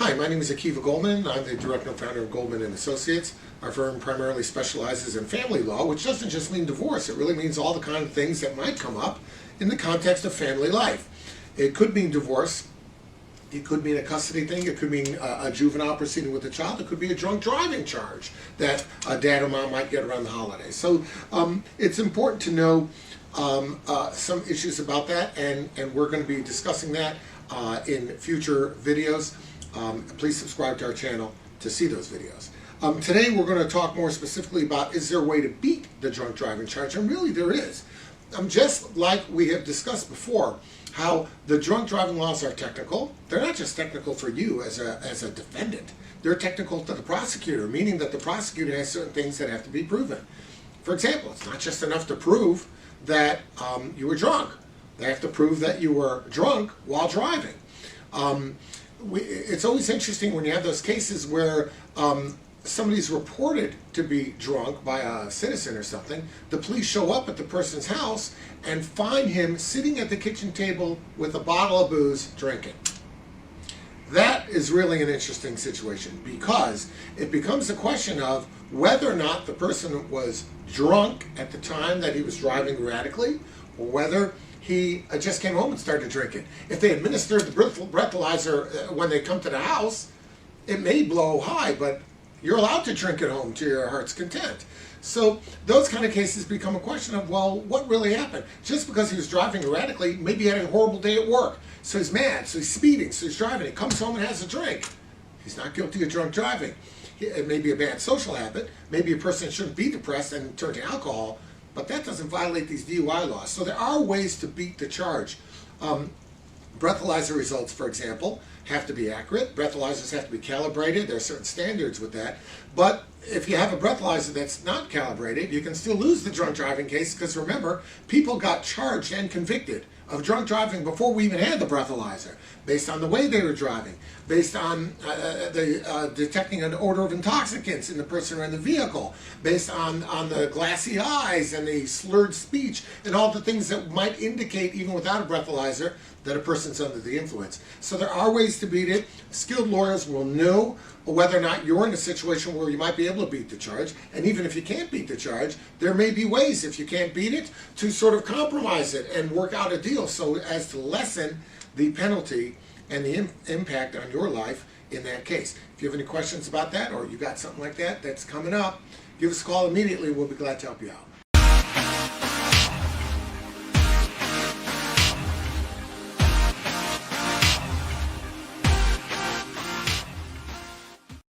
Hi, my name is Goldman. I'm the director and founder of Goldman and Associates. Our firm primarily specializes in family law, which doesn't just mean divorce. It really means all the kind of things that might come up in the context of family life. It could mean divorce. It could mean a custody thing. It could mean a juvenile proceeding with a child. It could be a drunk driving charge that a dad or mom might get around the holidays. So it's important to know some issues about that, and we're going to be discussing that in future videos. Please subscribe to our channel to see those videos. Today we're going to talk more specifically about, is there a way to beat the drunk driving charge? And really there is. Just like we have discussed before, how the drunk driving laws are technical. They're not just technical for you as a defendant. They're technical to the prosecutor, meaning that the prosecutor has certain things that have to be proven. For example, it's not just enough to prove that you were drunk. They have to prove that you were drunk while driving. It's always interesting when you have those cases where somebody's reported to be drunk by a citizen or something. The police show up at the person's house and find him sitting at the kitchen table with a bottle of booze drinking. That is really an interesting situation, because it becomes a question of whether or not the person was drunk at the time that he was driving erratically, or whether he just came home and started drinking. If they administered the breathalyzer when they come to the house, it may blow high, but you're allowed to drink at home to your heart's content. So those kind of cases become a question of, well, what really happened? Just because he was driving erratically, maybe he had a horrible day at work, so he's mad, so he's speeding, so he's driving, he comes home and has a drink. He's not guilty of drunk driving. It may be a bad social habit, maybe a person shouldn't be depressed and turn to alcohol, but that doesn't violate these DUI laws. So there are ways to beat the charge. Breathalyzer results, for example, have to be accurate. Breathalyzers have to be calibrated. There are certain standards with that. But if you have a breathalyzer that's not calibrated, you can still lose the drunk driving case, because remember, people got charged and convicted of drunk driving before we even had the breathalyzer, based on the way they were driving, based on detecting an odor of intoxicants in the person or in the vehicle, based on the glassy eyes and the slurred speech and all the things that might indicate, even without a breathalyzer, that a person's under the influence. So there are ways to beat it. Skilled lawyers will know whether or not you're in a situation where you might be able to beat the charge. And even if you can't beat the charge, there may be ways, if you can't beat it, to sort of compromise it and work out a deal so as to lessen the penalty and the impact on your life in that case. If you have any questions about that, or you got something like that that's coming up, give us a call immediately. We'll be glad to help you out.